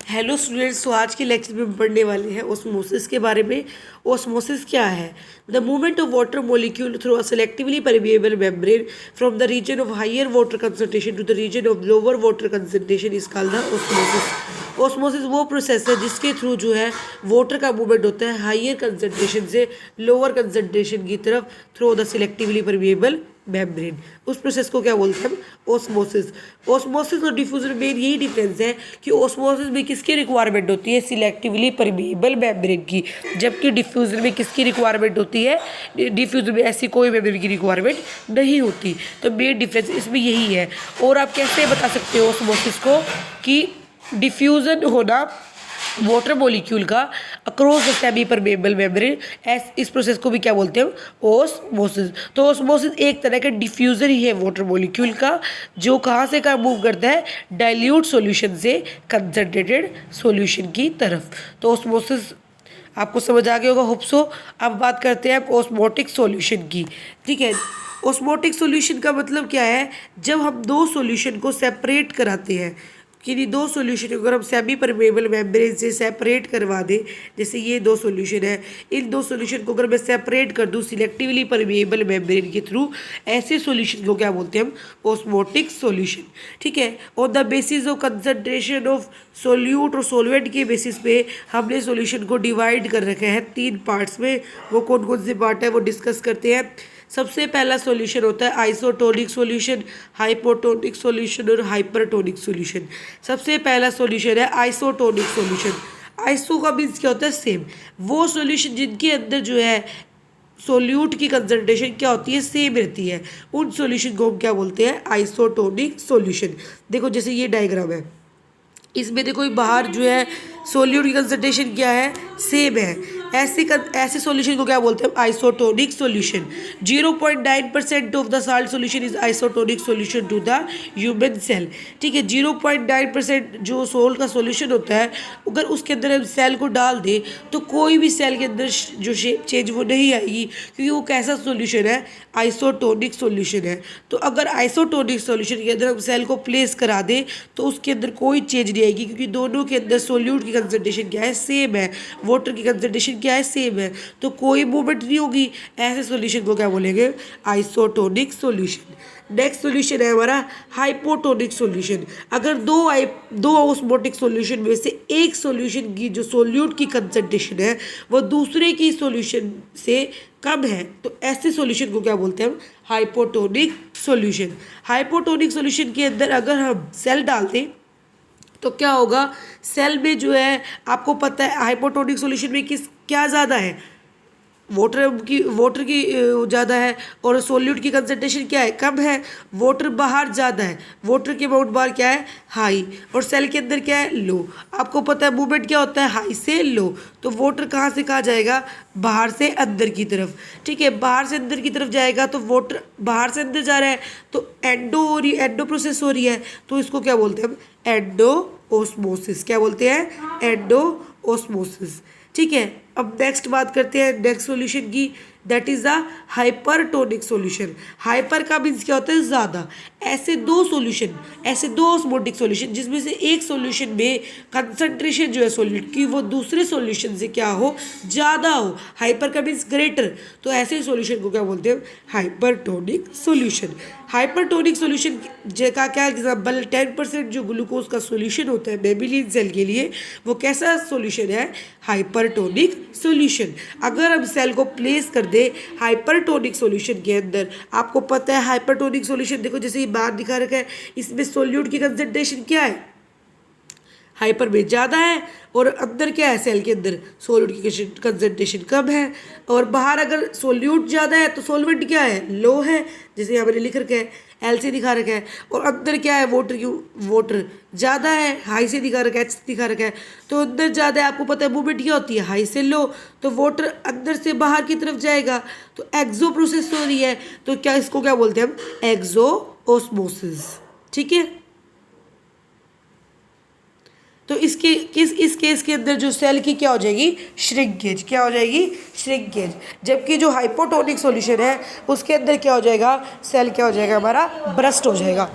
Hello students, तो आज के लेक्चर में हम पढ़ने वाले हैं ओस्मोसिस के बारे में। ओस्मोसिस क्या है? The movement of water molecule through a selectively permeable membrane from the region of higher water concentration to the region of lower water concentration is called the osmosis. Osmosis वो process है जिसके through जो है water का movement होता है higher concentration से lower concentration की तरफ through the selectively permeable membrane. उस प्रोसेस को क्या बोलते हैं हम? ओस्मोसिस। ओस्मोसिस और डिफ्यूजन में यही डिफरेंस है कि ओस्मोसिस में किसकी रिक्वायरमेंट होती है? सिलेक्टिवली परमेएबल मेम्ब्रेन की, जबकि डिफ्यूजन में किसकी रिक्वायरमेंट होती है? डिफ्यूजन में ऐसी कोई मेम्ब्रेन की रिक्वायरमेंट नहीं होती। तो मेन डिफरेंस इसमें यही है। और आप कैसे बता सकते हो ओस्मोसिस को कि डिफ्यूजन होना वाटर मॉलिक्यूल का across the semi permeable membrane, इस प्रोसेस को भी क्या बोलते हैं? ओस्मोसिस। तो ओस्मोसिस एक तरह का डिफ्यूजन ही है वाटर मॉलिक्यूल का, जो कहाँ से कहाँ मूव करता है? डाइल्यूट सॉल्यूशन से कंसंट्रेटेड सॉल्यूशन की तरफ। तो ओस्मोसिस आपको समझ आ गया होगा, होप सो। अब बात करते हैं ओस्मोटिक सॉल्यूशन की। ठीक है, ओस्मोटिक सॉल्यूशन का मतलब क्या है? जब हम दो सॉल्यूशन को सेपरेट कराते हैं, कि दो सॉल्यूशन अगर हम सेमी परमेएबल मेम्ब्रेन से सेपरेट करवा दें, जैसे ये दो सॉल्यूशन है, इन दो सॉल्यूशन को अगर मैं सेपरेट कर दूं सिलेक्टिवली परमेएबल मेम्ब्रेन के थ्रू, ऐसे सॉल्यूशन को क्या बोलते हैं हम? Osmotic solution. ठीक है, on the basis of concentration of solute और सोलवेंट के बेसिस पे हमने सॉल्यूशन को डिवाइड कर रखे हैं तीन पार्ट्स में। वो कौन कौन से पार्ट है वो डिस्कस करते हैं। सबसे पहला सॉल्यूशन होता है आइसोटोनिक सॉल्यूशन, हाइपोटोनिक सॉल्यूशन और हाइपरटोनिक सॉल्यूशन। सबसे पहला सॉल्यूशन है आइसोटोनिक सॉल्यूशन। आइसो का मीन्स क्या होता है? सेम। वो सॉल्यूशन जिनके अंदर जो है सोल्यूट की कंसंट्रेशन क्या होती है? सेम रहती है, उन सॉल्यूशन को हम क्या बोलते हैं? Isotonic solution. देखो जैसे ये डायग्राम है, इसमें देखो बाहर जो है सोल्यूट की कंसंट्रेशन क्या है? सेम है। ऐसे सॉल्यूशन को क्या बोलते हैं? Isotonic solution. 0.9% of the salt solution is isotonic solution to the human cell. ठीक है, 0.9% जो सोल्ट का सॉल्यूशन होता है, अगर उसके अंदर हम सेल को डाल दें तो कोई भी सेल के अंदर जो शेप चेंज वो नहीं आएगी, क्योंकि वो कैसा सॉल्यूशन है? आइसोटोनिक सॉल्यूशन है। तो अगर आइसोटोनिक सॉल्यूशन के अंदर हम सेल को प्लेस करा दें तो उसके अंदर कोई चेंज नहीं आएगी, क्योंकि दोनों के अंदर सोल्यूट की कंसंट्रेशन क्या है? सेम है। वाटर की कंसंट्रेशन क्या है? सेम है। तो कोई मूवमेंट नहीं होगी। ऐसे सॉल्यूशन को क्या बोलेंगे? Isotonic solution. नेक्स्ट सॉल्यूशन है हमारा हाइपोटोनिक सॉल्यूशन। अगर दो ऑस्मोटिक सॉल्यूशन में से एक सॉल्यूशन की जो सोल्यूट की कंसंट्रेशन है वो दूसरे की सॉल्यूशन से कम है, तो ऐसे सॉल्यूशन को क्या बोलते हैं हम? Hypotonic solution. हाइपोटोनिक सॉल्यूशन के अंदर अगर हम सेल डाल दें तो क्या होगा? सेल में जो है, आपको पता है हाइपोटोनिक सॉल्यूशन में क्या ज़्यादा है? वाटर की ज़्यादा है, और सोल्यूट की कंसंट्रेशन क्या है? कम है। वाटर बाहर ज़्यादा है, वाटर की अमाउंट बाहर क्या है? हाई, और सेल के अंदर क्या है? लो। आपको पता है मूवमेंट क्या होता है? हाई से लो। तो वाटर कहाँ से कहाँ जाएगा? बाहर से अंदर की तरफ। ठीक है, बाहर से अंदर की तरफ जाएगा तो वाटर बाहर से अंदर जा रहा है, तो एंडो प्रोसेस हो रही है, तो इसको क्या बोलते हैं हम? Endo osmosis. क्या बोलते हैं? Endo osmosis. ठीक है, अब नेक्स्ट बात करते हैं नेक्स्ट सॉल्यूशन की, that is the hypertonic solution. Hyper का मीन्स क्या होता है? ज़्यादा। ऐसे दो ऑस्मोटिक सॉल्यूशन जिसमें से एक सॉल्यूशन में कंसंट्रेशन जो है सॉल्यूट की वो दूसरे सॉल्यूशन से क्या हो? ज़्यादा हो। हाइपर का मीन्स ग्रेटर, तो ऐसे सॉल्यूशन को क्या बोलते हैं? Hypertonic solution. हाइपरटोनिक सॉल्यूशन का क्या एग्जाम्पल? 10% जो ग्लूकोज का सॉल्यूशन होता है मेमिलिन सेल के लिए, वो कैसा सॉल्यूशन है? Hypertonic solution. अगर हम सेल को प्लेस कर दे हाइपरटोनिक सॉल्यूशन के अंदर, आपको पता है हाइपरटोनिक सॉल्यूशन देखो जैसे ये बाहर दिखा रखा है, इसमें सोल्यूट की कंसंट्रेशन क्या है? हाइपर में ज़्यादा है, और अंदर क्या है? सेल के अंदर सोल्यूट की कंसंट्रेशन कम है। और बाहर अगर सोल्यूट ज़्यादा है तो सोलवेंट क्या है? लो है, जैसे यहाँ मैंने लिख रखा है, एल से दिखा रखा है। और अंदर क्या है? वाटर ज़्यादा है, हाई से दिखा रखा है, एच से दिखा रखा है। तो अंदर ज़्यादा है, आपको पता है मूवमेंट क्या होती है? हाई से लो। तो वाटर अंदर से बाहर की तरफ जाएगा, तो एक्सो प्रोसेस हो रही है, तो क्या इसको क्या बोलते हैं हम? एक्सो ओस्मोसिस। ठीक है, तो इस केस के अंदर जो सेल की क्या हो जाएगी? श्रिंकेज। क्या हो जाएगी? श्रिंकेज। जबकि जो हाइपोटोनिक सॉल्यूशन है उसके अंदर क्या हो जाएगा? सेल क्या हो जाएगा हमारा? बर्स्ट हो जाएगा।